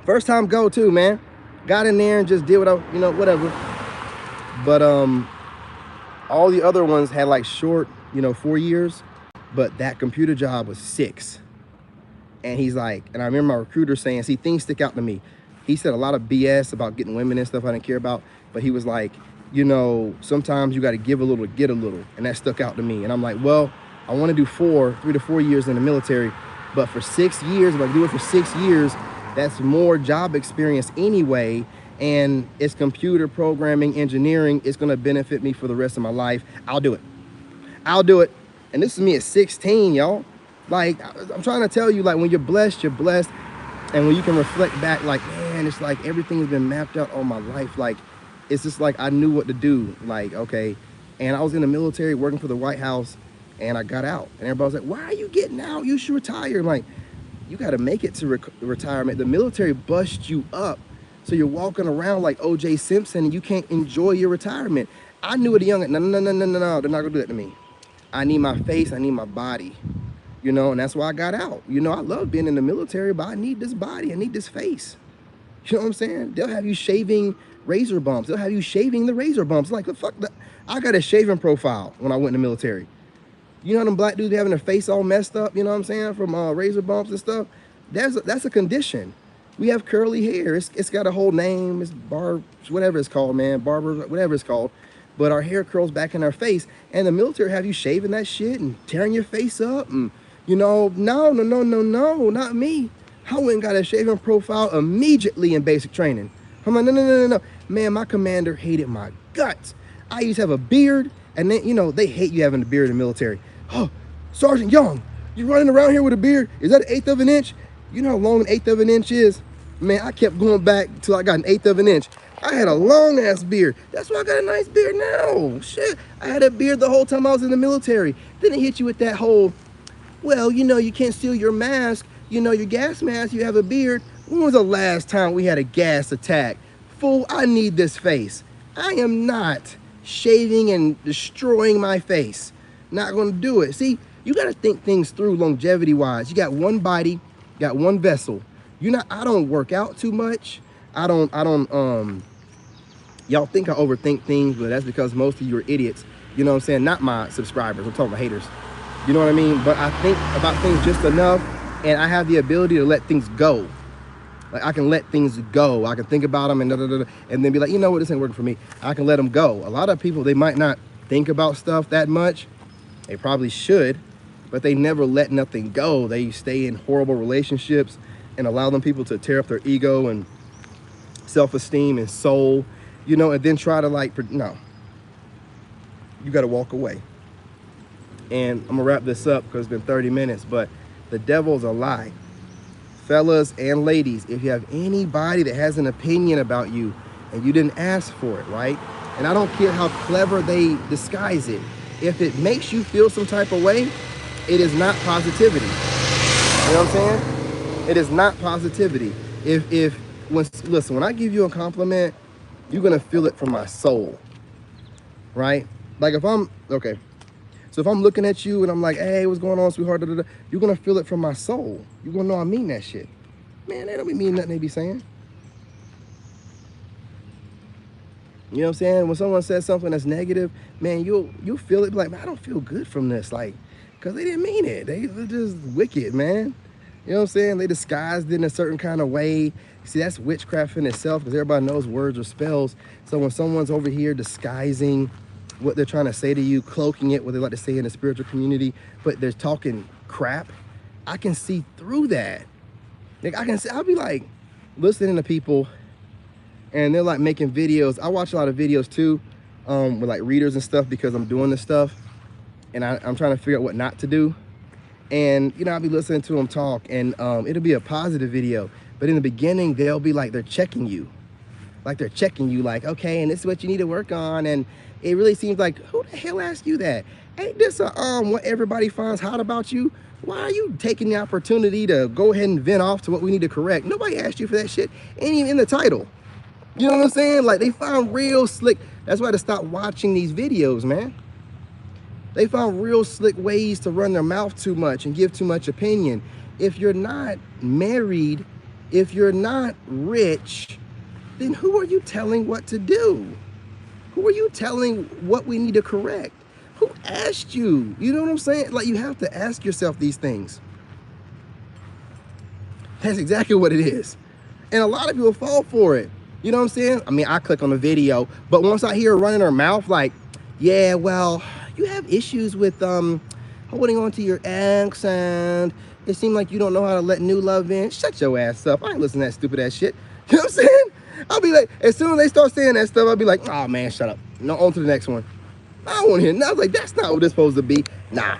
First time go too, man. Got in there and just did what I, whatever. But all the other ones had like short, 4 years. But that computer job was 6. And he's like, and I remember my recruiter saying, see, things stick out to me. He said a lot of BS about getting women and stuff I didn't care about. But he was like, sometimes you got to give a little to get a little. And that stuck out to me. And I'm like, well, I want to do 3 to 4 years in the military. But for 6 years, if I do it for 6 years, that's more job experience anyway. And it's computer programming, engineering. It's going to benefit me for the rest of my life. I'll do it. I'll do it. And this is me at 16, y'all. Like, I'm trying to tell you, like, when you're blessed, you're blessed. And when you can reflect back, like, man, it's like everything has been mapped out all my life. Like, it's just like I knew what to do. Like, okay. And I was in the military working for the White House, and I got out. And everybody was like, why are you getting out? You should retire. I'm like, you got to make it to retirement. The military busts you up. So you're walking around like O.J. Simpson, and you can't enjoy your retirement. I knew at a young, no, they're not going to do that to me. I need my face, I need my body, and that's why I got out. I love being in the military, but I need this body, I need this face. You know what I'm saying? They'll have you shaving razor bumps. They'll have you shaving the razor bumps. Like, the fuck, I got a shaving profile when I went in the military. You know them black dudes having their face all messed up, you know what I'm saying, from razor bumps and stuff? That's a condition. We have curly hair. It's got a whole name. It's whatever it's called, man. Barber, whatever it's called. But our hair curls back in our face. And the military have you shaving that shit and tearing your face up. And, no, not me. I went and got a shaving profile immediately in basic training. I'm like, no. Man, my commander hated my guts. I used to have a beard. And then, they hate you having a beard in the military. Oh, Sergeant Young, you running around here with a beard? Is that 1/8 of an inch? You know how long 1/8 of an inch is? Man, I kept going back till I got 1/8 of an inch. I had a long ass beard. That's why I got a nice beard now. Shit, I had a beard the whole time I was in the military. Then they hit you with that whole, well, you can't steal your mask. Your gas mask, you have a beard. When was the last time we had a gas attack? fool, I need this face. I am not shaving and destroying my face. Not gonna do it. See, you gotta think things through longevity wise. You got one body, you got one vessel. I don't work out too much. I don't, y'all think I overthink things, but that's because most of you are idiots. You know what I'm saying? Not my subscribers, I'm talking about haters. You know what I mean? But I think about things just enough, and I have the ability to let things go. Like, I can let things go. I can think about them and and then be like, you know what, this ain't working for me. I can let them go. A lot of people, they might not think about stuff that much. They probably should, but they never let nothing go. They stay in horrible relationships and allow them people to tear up their ego and self-esteem and soul, you know, and then try to like, no. You got to walk away. And I'm gonna wrap this up because it's been 30 minutes, but the devil's a lie. Fellas and ladies, if you have anybody that has an opinion about you and you didn't ask for it, right? And I don't care how clever they disguise it. If it makes you feel some type of way, it is not positivity. You know what I'm saying? It is not positivity. Listen, when I give you a compliment, you're gonna feel it from my soul, right? Like if I'm, okay. So if I'm looking at you and I'm like, hey, what's going on, sweetheart? You're going to feel it from my soul. You're going to know I mean that shit. Man, they don't be meaning nothing they be saying. You know what I'm saying? When someone says something that's negative, man, you'll feel it. Like, man, I don't feel good from this. Like, because they didn't mean it. They're just wicked, man. You know what I'm saying? They disguised it in a certain kind of way. See, that's witchcraft in itself because everybody knows words or spells. So when someone's over here disguising what they're trying to say to you, cloaking it, what they like to say in the spiritual community, but they're talking crap, I can see through that. Like, I'll be like listening to people and they're like making videos. I watch a lot of videos too, with like readers and stuff because I'm doing this stuff and I'm trying to figure out what not to do. And, you know, I'll be listening to them talk and it'll be a positive video, but in the beginning, they'll be like, they're checking you. Like they're checking you like, okay, and this is what you need to work on. And it really seems like, who the hell asked you that? Ain't this what everybody finds hot about you? Why are you taking the opportunity to go ahead and vent off to what we need to correct? Nobody asked you for that shit. Ain't even in the title. You know what I'm saying? Like, they found real slick. That's why to stop watching these videos, man. They found real slick ways to run their mouth too much and give too much opinion. If you're not married, if you're not rich, then who are you telling what to do? Who are you telling what we need to correct? Who asked you? You know what I'm saying? Like, you have to ask yourself these things. That's exactly what it is. And a lot of people fall for it. You know what I'm saying? I mean, I click on the video, but once I hear her running her mouth like, yeah, well, you have issues with holding on to your ex and it seemed like you don't know how to let new love in. Shut your ass up. I ain't listening to that stupid ass shit. You know what I'm saying? I'll be like, as soon as they start saying that stuff, I'll be like, oh man, shut up. No, on to the next one. I don't want to hear nothing. Like, that's not what it's supposed to be. Nah.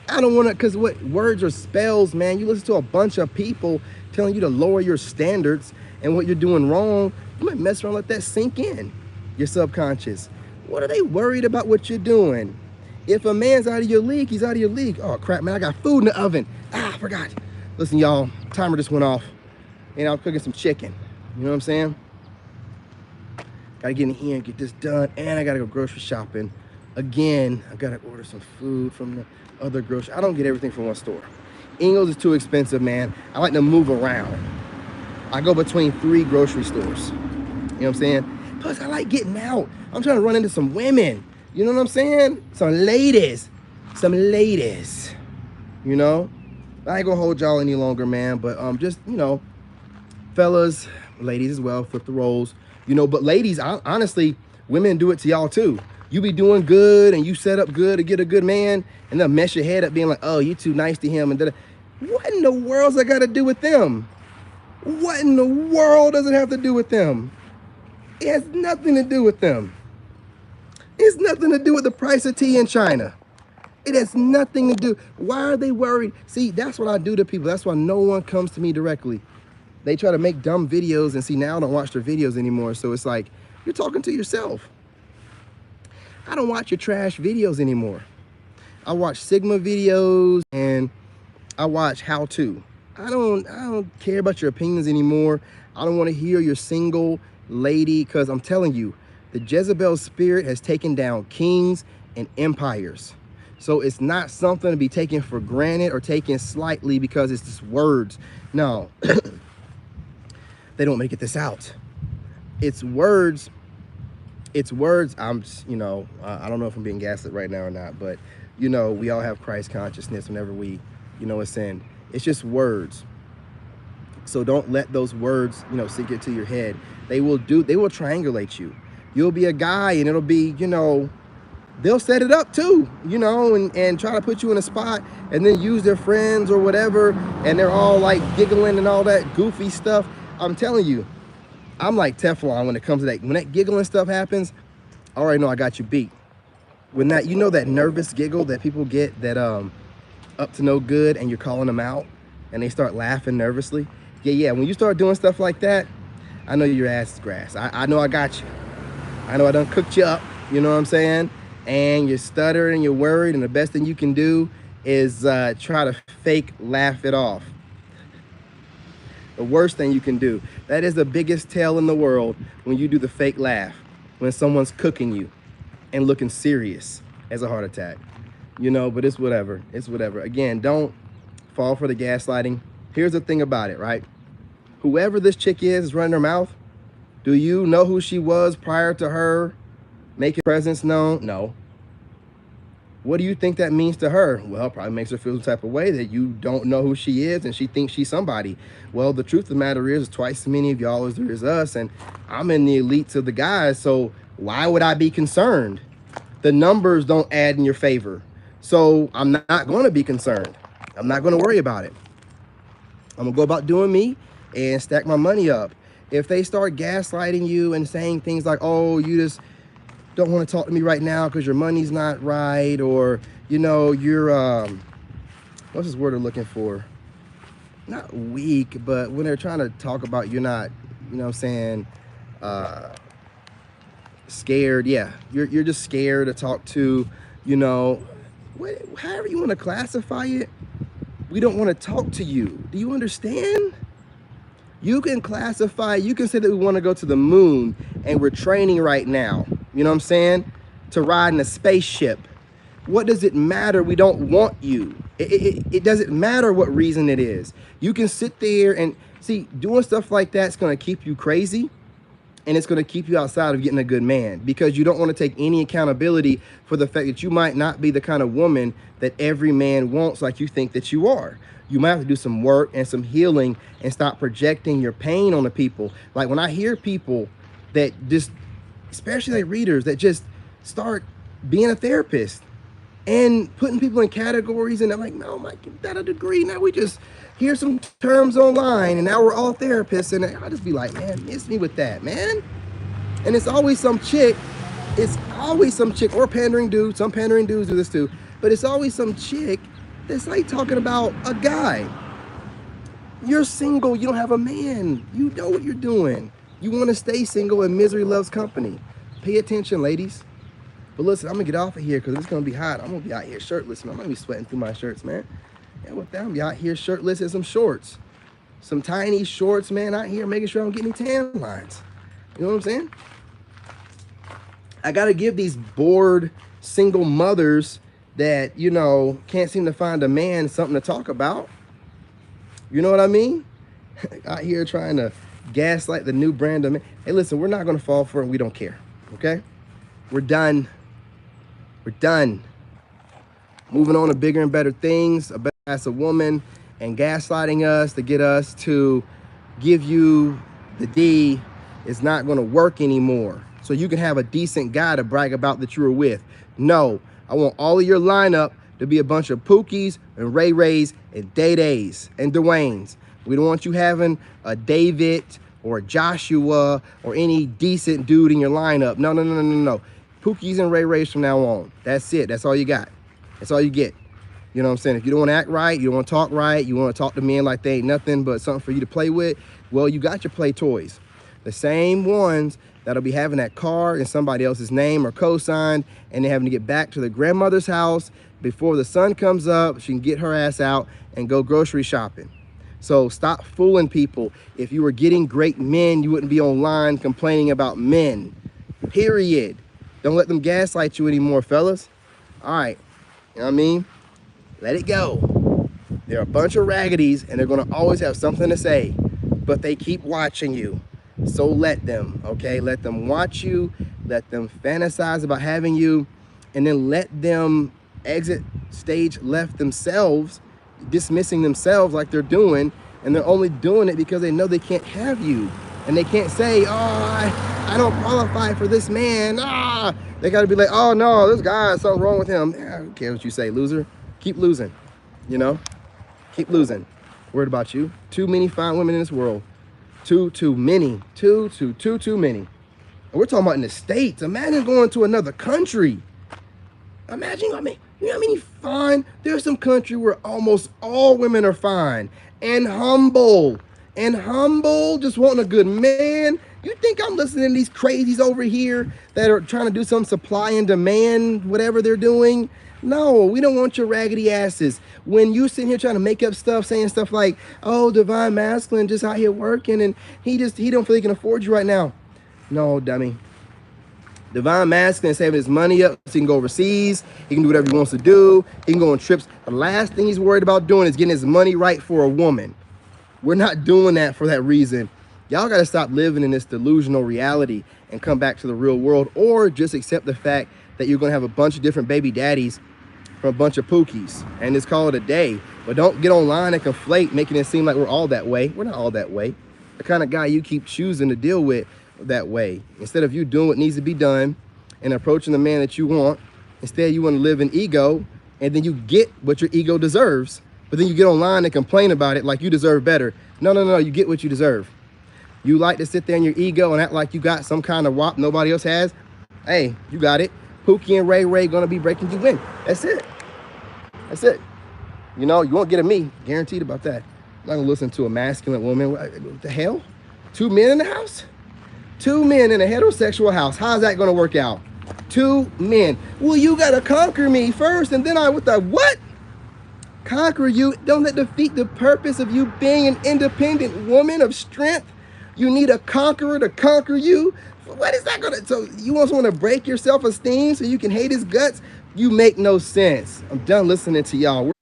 I don't want to, because what words or spells, man, you listen to a bunch of people telling you to lower your standards and what you're doing wrong, you might mess around and let that sink in your subconscious. What are they worried about what you're doing? If a man's out of your league, he's out of your league. Oh crap, man, I got food in the oven. Ah, I forgot. Listen, y'all, timer just went off and I'm cooking some chicken. You know what I'm saying? Gotta get in here and get this done, and I gotta go grocery shopping. Again, I gotta order some food from the other grocery. I don't get everything from one store. Ingles is too expensive, man. I like to move around. I go between 3 grocery stores. You know what I'm saying? Plus, I like getting out. I'm trying to run into some women. You know what I'm saying? Some ladies. Some ladies. You know? I ain't gonna hold y'all any longer, man. But just, you know, fellas, ladies as well, flip the roles. You know, but ladies, honestly, women do it to y'all too. You be doing good and you set up good to get a good man, and they'll mess your head up being like, oh, you too nice to him. And what in the world's that got to do with them? What in the world does it have to do with them? It has nothing to do with them. It's nothing to do with the price of tea in China. It has nothing to do. Why are they worried? See, that's what I do to people. That's why no one comes to me directly. They try to make dumb videos and see, now I don't watch their videos anymore. So it's like, you're talking to yourself. I don't watch your trash videos anymore. I watch Sigma videos and I watch how to. I don't care about your opinions anymore. I don't want to hear you're single. lady, because I'm telling you, the Jezebel spirit has taken down kings and empires. So it's not something to be taken for granted or taken slightly because it's just words. No, they don't make it this out. It's words. It's words. I'm just, I don't know if I'm being gaslit right now or not, but, we all have Christ consciousness whenever we, ascend. It's just words. So don't let those words, sink into your head. They will triangulate you. You'll be a guy and it'll be, they'll set it up too, and try to put you in a spot and then use their friends or whatever. And they're all like giggling and all that goofy stuff. I'm telling you, I'm like Teflon when it comes to that. When that giggling stuff happens, I already know I got you beat. When that, that nervous giggle that people get that up to no good and you're calling them out and they start laughing nervously. Yeah. When you start doing stuff like that, I know your ass is grass. I know I got you. I know I done cooked you up. You know what I'm saying? And you're stuttering and you're worried, and the best thing you can do is try to fake laugh it off. The worst thing you can do. That is the biggest tell in the world, when you do the fake laugh, when someone's cooking you and looking serious as a heart attack. But it's whatever. It's whatever. Again, don't fall for the gaslighting. Here's the thing about it, right? Whoever this chick is running her mouth, do you know who she was prior to her making presence known? No. What do you think that means to her? Well, it probably makes her feel the type of way that you don't know who she is and she thinks she's somebody. Well, the truth of the matter is twice as many of y'all as there is us, and I'm in the elites of the guys, so why would I be concerned? The numbers don't add in your favor. So I'm not going to be concerned. I'm not going to worry about it. I'm going to go about doing me and stack my money up. If they start gaslighting you and saying things like, oh, you just don't want to talk to me right now because your money's not right, or, you're, what's this word I'm looking for? Not weak, but when they're trying to talk about you're not, scared. Yeah, you're just scared to talk to, however you want to classify it. We don't want to talk to you. Do you understand? You can classify, you can say that we want to go to the moon and we're training right now, to ride in a spaceship. What does it matter? We don't want you. It doesn't matter what reason it is. You can sit there and see, doing stuff like that's going to keep you crazy, and it's going to keep you outside of getting a good man, because you don't want to take any accountability for the fact that you might not be the kind of woman that every man wants like you think that you are. You might have to do some work and some healing and stop projecting your pain on the people. Like when I hear people that just, especially like readers, that just start being a therapist and putting people in categories, and I'm like, no, Mike, you got a degree. Now we just hear some terms online and now we're all therapists. And I just be like, man, miss me with that, man. And it's always some chick. It's always some chick or pandering dude. Some pandering dudes do this too. But it's always some chick that's like talking about a guy. You're single. You don't have a man. You know what you're doing. You want to stay single, and misery loves company. Pay attention, ladies. But listen, I'm going to get off of here because it's going to be hot. I'm going to be out here shirtless, man. I'm going to be sweating through my shirts, man. And with that, I'm going to be out here shirtless in some shorts. Some tiny shorts, man, out here making sure I don't get any tan lines. You know what I'm saying? I got to give these bored single mothers that, can't seem to find a man something to talk about. You know what I mean? Out here trying to gaslight the new brand of men. Hey, listen, we're not going to fall for it. We don't care. Okay? We're done. We're done. Moving on to bigger and better things. As a woman and gaslighting us to get us to give you the D is not going to work anymore. So you can have a decent guy to brag about that you were with. No, I want all of your lineup to be a bunch of Pookies and Ray Rays and Day Days and Dwaynes. We don't want you having a David or a Joshua or any decent dude in your lineup. No. Pookies and Ray Rays from now on. That's it. That's all you got. That's all you get. You know what I'm saying? If you don't want to act right, you don't want to talk right, you want to talk to men like they ain't nothing but something for you to play with, well, you got your play toys. The same ones that'll be having that car in somebody else's name or co-signed, and they're having to get back to the grandmother's house before the sun comes up. She can get her ass out and go grocery shopping. So stop fooling people. If you were getting great men, you wouldn't be online complaining about men. Period. Don't let them gaslight you anymore, fellas. All right. You know what I mean? Let it go. They're a bunch of raggaties, and they're going to always have something to say, but they keep watching you. So let them, okay? Let them watch you. Let them fantasize about having you, and then let them exit stage left themselves, dismissing themselves like they're doing, and they're only doing it because they know they can't have you. And they can't say, oh, I don't qualify for this man. They got to be like, oh, no, this guy, something wrong with him. Who cares what you say, loser? Keep losing, you know? Keep losing. Worried about you. Too many fine women in this world. Too many. Too many. And we're talking about in the States. Imagine going to another country. Imagine, I mean, you know how many fine? There's some country where almost all women are fine and humble. Just wanting a good man. You think I'm listening to these crazies over here that are trying to do some supply and demand, whatever they're doing? No, we don't want your raggedy asses. When you sitting here trying to make up stuff, saying stuff like, oh, divine masculine just out here working and he don't feel he can afford you right now. No, dummy. Divine masculine is saving his money up so he can go overseas. He can do whatever he wants to do. He can go on trips. The last thing he's worried about doing is getting his money right for a woman. We're not doing that for that reason. Y'all got to stop living in this delusional reality and come back to the real world, or just accept the fact that you're going to have a bunch of different baby daddies from a bunch of pookies and just call it a day. But don't get online and conflate, making it seem like we're all that way. We're not all that way. The kind of guy you keep choosing to deal with that way, instead of you doing what needs to be done and approaching the man that you want, instead you want to live in ego, and then you get what your ego deserves, but then you get online and complain about it like you deserve better. No, you get what you deserve. You like to sit there in your ego and act like you got some kind of wop nobody else has. Hey, you got it. Pookie and Ray gonna be breaking you in. That's it. That's it. You know, you won't get a me, guaranteed about that. I'm not gonna listen to a masculine woman. What the hell? 2 men in the house? 2 men in a heterosexual house. How's that gonna work out? 2 men. Well, you gotta conquer me first, and then what? Conquer you? Don't let defeat the purpose of you being an independent woman of strength. You need a conqueror to conquer you. What is that gonna? So you want someone to break your self-esteem so you can hate his guts? You make no sense. I'm done listening to y'all.